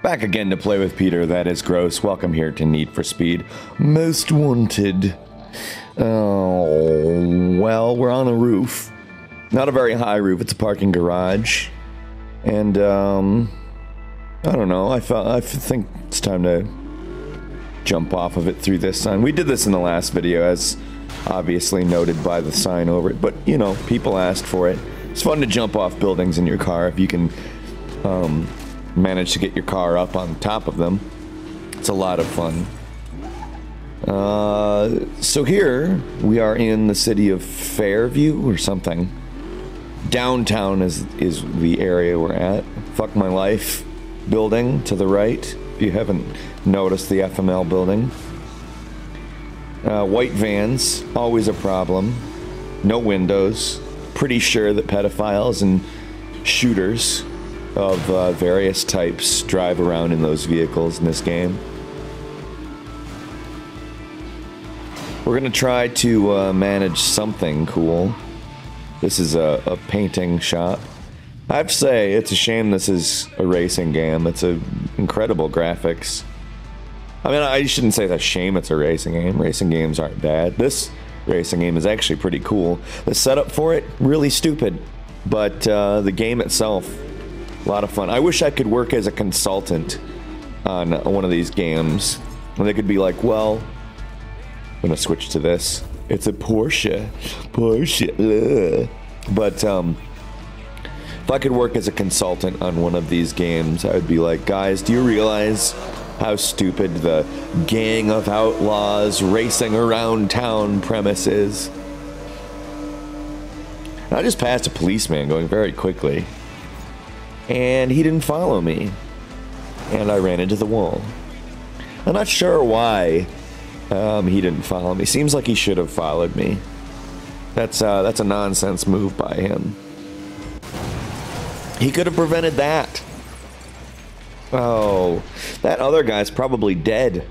Back again to play with Peter, that is gross. Welcome here to Need for Speed Most Wanted. Oh, well, we're on a roof. Not a very high roof, it's a parking garage. And, I don't know, I think it's time to jump off of it through this sign. We did this in the last video, as obviously noted by the sign over it, but, you know, people asked for it. It's fun to jump off buildings in your car if you can, manage to get your car up on top of them. It's a lot of fun. So here we are in the city of Fairview or something. Downtown is the area we're at. Fuck My Life building to the right, if you haven't noticed the FML building. White vans, always a problem. No windows. Pretty sure that pedophiles and shooters of various types drive around in those vehicles in this game. We're gonna try to manage something cool. This is a painting shop. I have to say, it's a shame this is a racing game. It's a incredible graphics. I mean, I shouldn't say it's a shame it's a racing game. Racing games aren't bad. This racing game is actually pretty cool. The setup for it, really stupid. But the game itself, a lot of fun. I wish I could work as a consultant on one of these games. And they could be like, well, I'm gonna switch to this. It's a Porsche. Porsche. But if I could work as a consultant on one of these games, I would be like, guys, do you realize how stupid the gang of outlaws racing around town premise is? I just passed a policeman going very quickly, and he didn't follow me, and I ran into the wall. I'm not sure why he didn't follow me. Seems like he should have followed me. That's a nonsense move by him. He could have prevented that. Oh, that other guy's probably dead.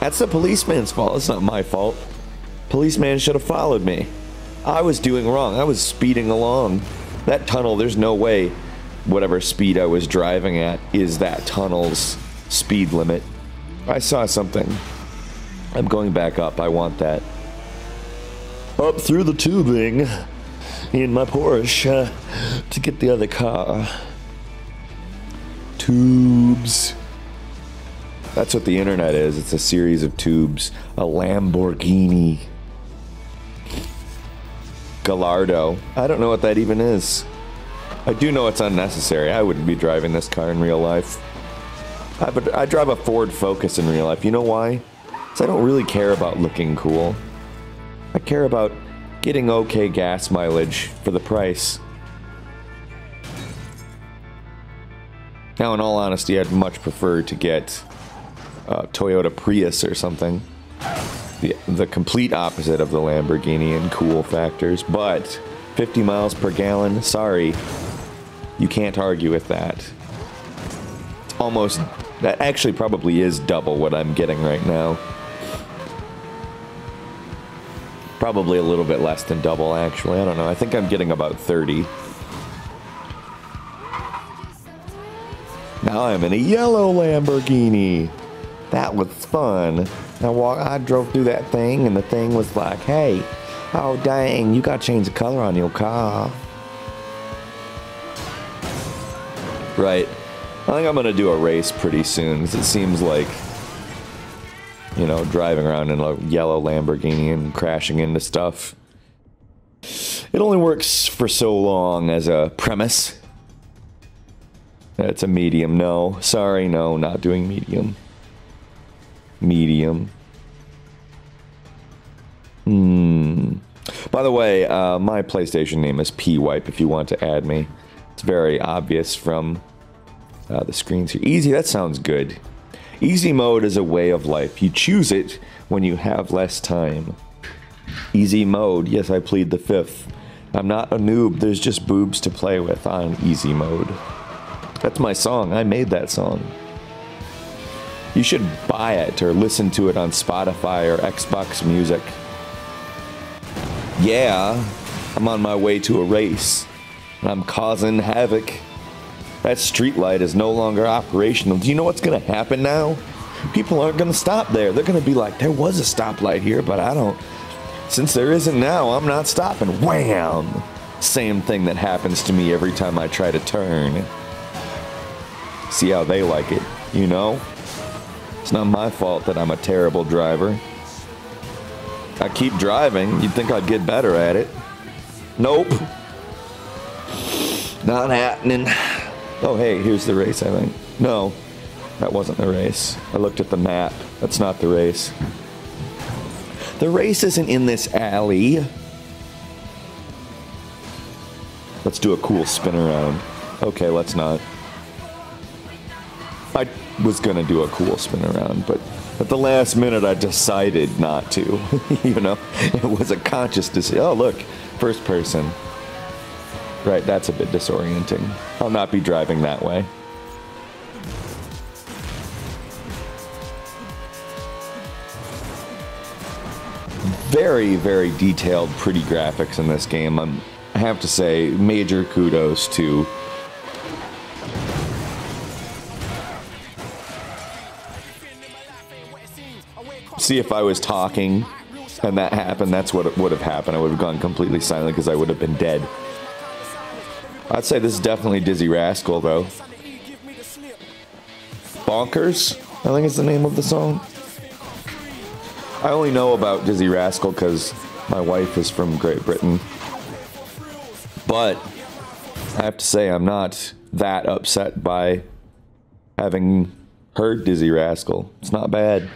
That's the policeman's fault. It's not my fault. Policeman should have followed me. I was doing wrong. I was speeding along. That tunnel, there's no way whatever speed I was driving at is that tunnel's speed limit. I saw something. I'm going back up. I want that. Up through the tubing in my Porsche to get the other car. Tubes. That's what the internet is. It's a series of tubes. A Lamborghini Gallardo. I don't know what that even is. I do know it's unnecessary. I wouldn't be driving this car in real life. I drive a Ford Focus in real life. You know why? Because I don't really care about looking cool. I care about getting okay gas mileage for the price. Now, in all honesty, I'd much prefer to get a Toyota Prius or something. The complete opposite of the Lamborghini in cool factors. But 50 miles per gallon, sorry. You can't argue with that. It's almost... That actually probably is double what I'm getting right now. Probably a little bit less than double, actually. I don't know. I think I'm getting about 30. Now I'm in a yellow Lamborghini. That was fun. I drove through that thing, and the thing was like, hey, oh dang, you gotta change the color on your car. Right. I think I'm gonna do a race pretty soon, because it seems like, you know, driving around in a yellow Lamborghini and crashing into stuff. It only works for so long as a premise. It's a medium. No. Sorry, no, not doing medium. Medium. By the way, my PlayStation name is PWipe if you want to add me. It's very obvious from the screens here. Easy, that sounds good. Easy mode is a way of life. You choose it when you have less time. Easy mode, yes, I plead the fifth. I'm not a noob, there's just boobs to play with on easy mode. That's my song, I made that song. You should buy it or listen to it on Spotify or Xbox Music. Yeah, I'm on my way to a race. And I'm causing havoc. That street light is no longer operational. Do you know what's going to happen now? People aren't going to stop there. They're going to be like, there was a stoplight here, but I don't... Since there isn't now, I'm not stopping. Wham! Same thing that happens to me every time I try to turn. See how they like it, you know? It's not my fault that I'm a terrible driver. I keep driving. You'd think I'd get better at it. Nope. Not happening. Oh, hey, here's the race, I think. No, that wasn't the race. I looked at the map. That's not the race. The race isn't in this alley. Let's do a cool spin around. Okay, let's not. I was gonna do a cool spin around, but at the last minute I decided not to. You know, it was a conscious decision. Oh, look, first person. Right, that's a bit disorienting. I'll not be driving that way. Very, very detailed, pretty graphics in this game. I have to say, major kudos to... See, if I was talking and that happened, that's what would have happened. I would have gone completely silent because I would have been dead. I'd say this is definitely Dizzy Rascal, though. Bonkers, I think is the name of the song. I only know about Dizzy Rascal because my wife is from Great Britain. But I have to say I'm not that upset by having heard Dizzy Rascal. It's not bad.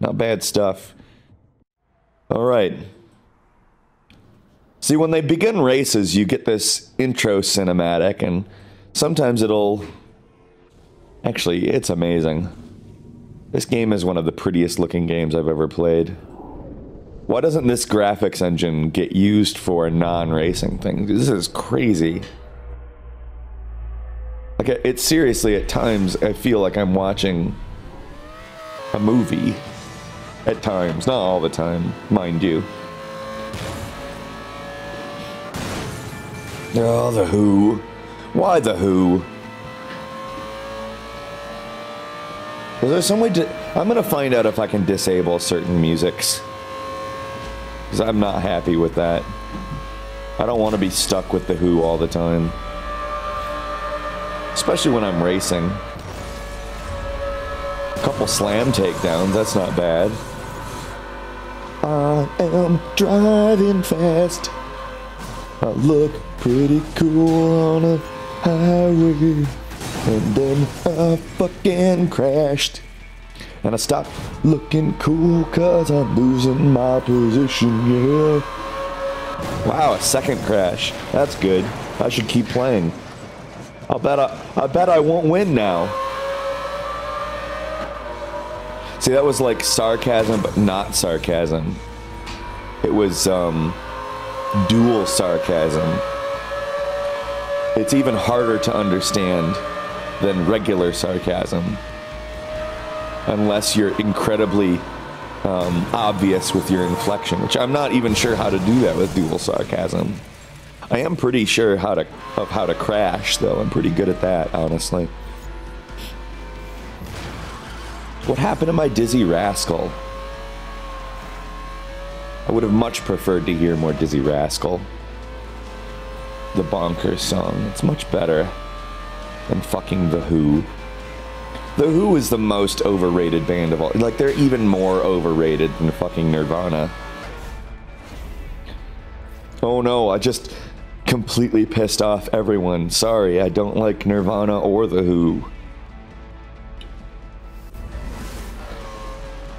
Not bad stuff. Alright. See, when they begin races, you get this intro cinematic, and sometimes it'll... Actually, it's amazing. This game is one of the prettiest looking games I've ever played. Why doesn't this graphics engine get used for non-racing things? This is crazy. Like, it's seriously, at times, I feel like I'm watching a movie. At times, not all the time, mind you. Oh, the Who. Why the Who? Is there some way to... I'm gonna find out if I can disable certain musics. Because I'm not happy with that. I don't want to be stuck with the Who all the time. Especially when I'm racing. A couple slam takedowns, that's not bad. I am driving fast. I look pretty cool on a highway. And then I fucking crashed. And I stopped looking cool cause I'm losing my position, yeah. Wow, a second crash. That's good. I should keep playing. I bet I won't win now. See, that was like sarcasm, but not sarcasm. It was, dual sarcasm. It's even harder to understand than regular sarcasm. Unless you're incredibly obvious with your inflection, which I'm not even sure how to do that with dual sarcasm. I am pretty sure how to crash, though. I'm pretty good at that, honestly. What happened to my Dizzy Rascal? I would have much preferred to hear more Dizzy Rascal. The Bonkers song. It's much better than fucking The Who. The Who is the most overrated band of all. Like, they're even more overrated than fucking Nirvana. Oh no, I just completely pissed off everyone. Sorry, I don't like Nirvana or The Who.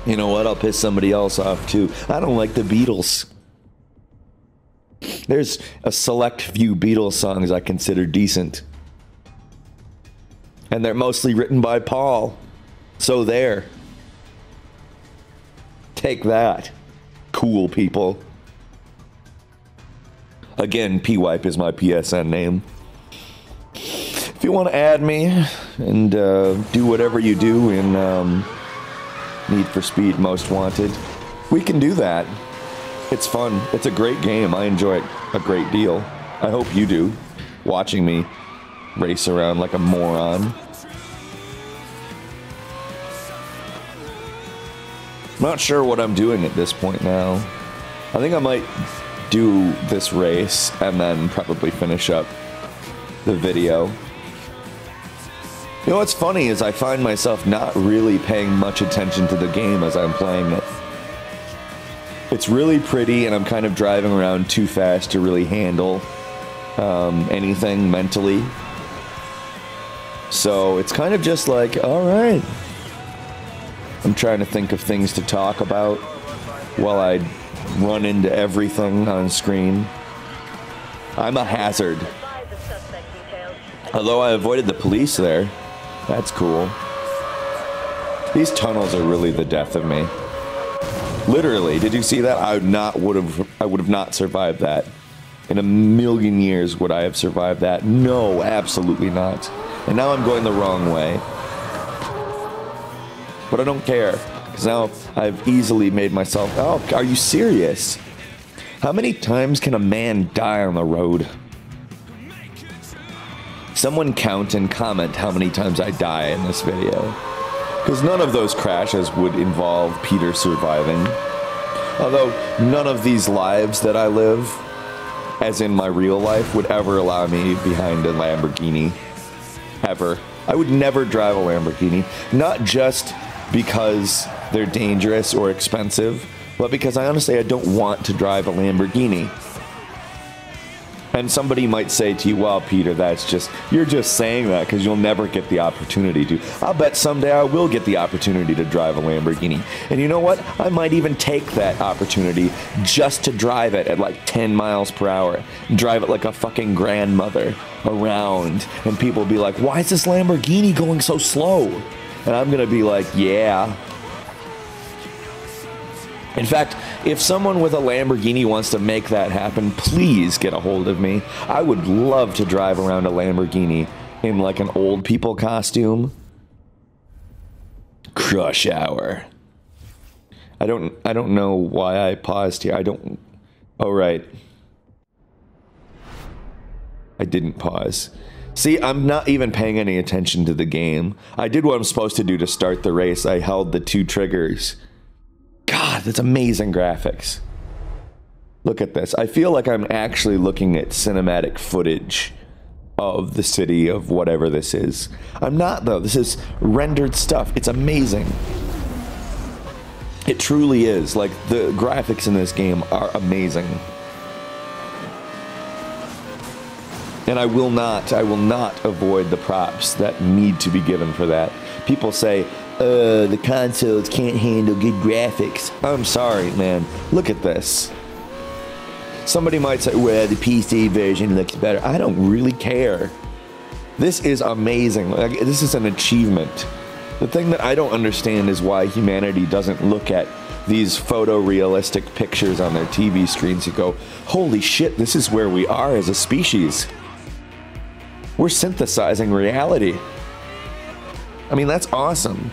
You know what? I'll piss somebody else off too. I don't like the Beatles. There's a select few Beatles songs I consider decent. And they're mostly written by Paul. So there. Take that. Cool people. Again, P-Wipe is my PSN name. If you want to add me and do whatever you do in Need for Speed Most Wanted, we can do that. It's fun. It's a great game. I enjoy it a great deal. I hope you do, watching me race around like a moron. I'm not sure what I'm doing at this point now. I think I might do this race and then probably finish up the video. You know what's funny is I find myself not really paying much attention to the game as I'm playing it. It's really pretty and I'm kind of driving around too fast to really handle anything mentally. So it's kind of just like, alright. I'm trying to think of things to talk about while I run into everything on screen. I'm a hazard. Although I avoided the police there. That's cool. These tunnels are really the death of me. Literally, did you see that? I would have not survived that. In a million years would I have survived that? No, absolutely not. And now I'm going the wrong way. But I don't care, because now I've easily made myself... Oh, are you serious? How many times can a man die on the road? Someone count and comment how many times I die in this video. Because none of those crashes would involve Peter surviving. Although none of these lives that I live, as in my real life, would ever allow me behind a Lamborghini. Ever. I would never drive a Lamborghini. Not just because they're dangerous or expensive, but because I don't want to drive a Lamborghini. And somebody might say to you, well, Peter, you're just saying that because you'll never get the opportunity to. I'll bet someday I will get the opportunity to drive a Lamborghini. And you know what? I might even take that opportunity just to drive it at like 10 miles per hour. Drive it like a fucking grandmother around. And people will be like, why is this Lamborghini going so slow? And I'm going to be like, yeah. In fact, if someone with a Lamborghini wants to make that happen, please get a hold of me. I would love to drive around a Lamborghini in like an old people costume. Crush hour. I don't know why I paused here. Oh, right. I didn't pause. See, I'm not even paying any attention to the game. I did what I'm supposed to do to start the race. I held the 2 triggers. God, that's amazing graphics. Look at this. I feel like I'm actually looking at cinematic footage of the city of whatever this is. I'm not, though. This is rendered stuff. It's amazing. It truly is. Like, the graphics in this game are amazing. And I will not avoid the props that need to be given for that. People say, the consoles can't handle good graphics. I'm sorry, man. Look at this. Somebody might say, well, the PC version looks better. I don't really care. This is amazing. Like, this is an achievement. The thing that I don't understand is why humanity doesn't look at these photorealistic pictures on their TV screens and go, holy shit, this is where we are as a species. We're synthesizing reality. I mean, that's awesome.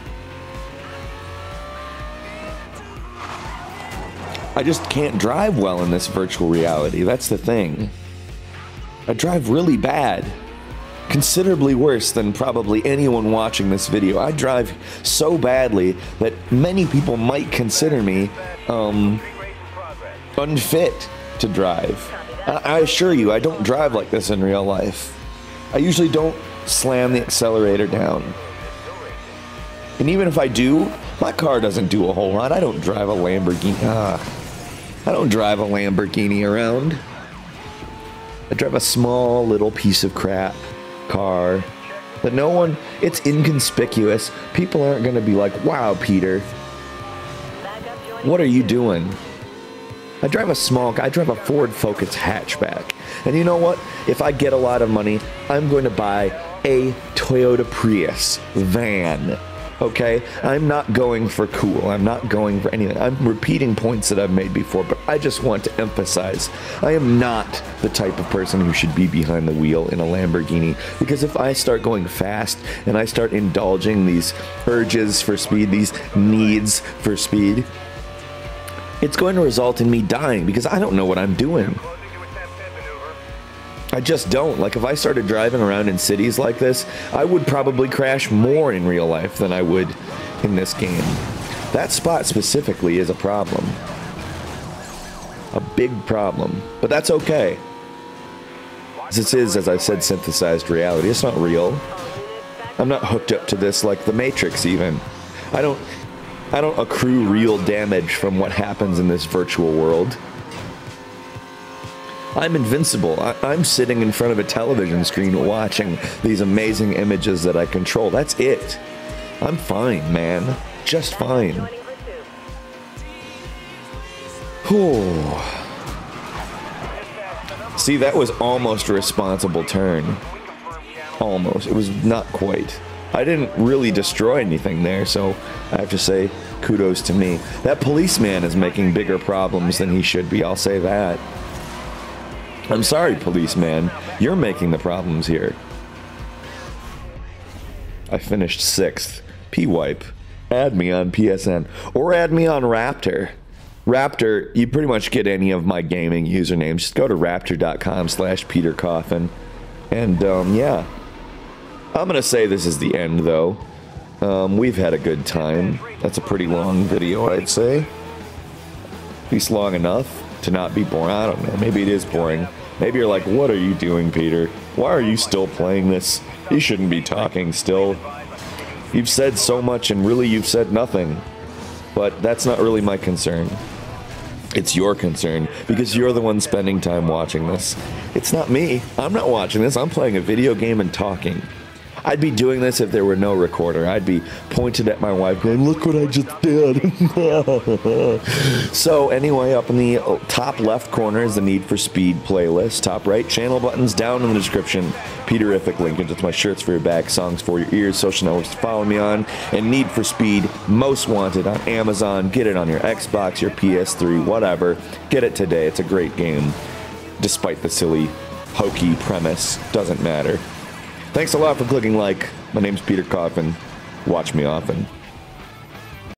I just can't drive well in this virtual reality. That's the thing. I drive really bad. Considerably worse than probably anyone watching this video. I drive so badly that many people might consider me unfit to drive. I assure you, I don't drive like this in real life. I usually don't slam the accelerator down. And even if I do, my car doesn't do a whole lot. I don't drive a Lamborghini. I don't drive a Lamborghini around. I drive a small little piece of crap car that no one, it's inconspicuous. People aren't going to be like, wow, Peter, what are you doing? I drive a Ford Focus hatchback. And you know what? If I get a lot of money, I'm going to buy a Toyota Prius van. Okay? I'm not going for cool. I'm not going for anything. I'm repeating points that I've made before, but I just want to emphasize, I am not the type of person who should be behind the wheel in a Lamborghini, because if I start going fast and I start indulging these urges for speed, these needs for speed, it's going to result in me dying because I don't know what I'm doing. I just don't. Like, if I started driving around in cities like this, I would probably crash more in real life than I would in this game. That spot specifically is a problem. A big problem. But that's okay. This is, as I said, synthesized reality. It's not real. I'm not hooked up to this like the Matrix even. I don't accrue real damage from what happens in this virtual world. I'm invincible. I'm sitting in front of a television screen watching these amazing images that I control. That's it. I'm fine, man. Just fine. Whew. See, that was almost a responsible turn. Almost. It was not quite. I didn't really destroy anything there, so I have to say kudos to me. That policeman is making bigger problems than he should be, I'll say that. I'm sorry, policeman. You're making the problems here. I finished 6th. P-Wipe. Add me on PSN. Or add me on Raptor. Raptor, you pretty much get any of my gaming usernames. Just go to raptor.com/PeterCoffin. And, yeah. I'm going to say this is the end, though. We've had a good time. That's a pretty long video, I'd say. At least long enough to not be boring. I don't know. Maybe it is boring. Maybe you're like, what are you doing, Peter? Why are you still playing this? You shouldn't be talking still. You've said so much, and really you've said nothing. But that's not really my concern. It's your concern, because you're the one spending time watching this. It's not me. I'm not watching this. I'm playing a video game and talking. I'd be doing this if there were no recorder. I'd be pointed at my wife going, look what I just did. So anyway, up in the top left corner is the Need for Speed playlist. Top right, channel buttons down in the description. Peterific link into my shirts for your back, songs for your ears, social networks to follow me on, and Need for Speed Most Wanted on Amazon. Get it on your Xbox, your PS3, whatever. Get it today. It's a great game. Despite the silly, hokey premise, doesn't matter. Thanks a lot for clicking like. My name's Peter Coffin. Watch me often.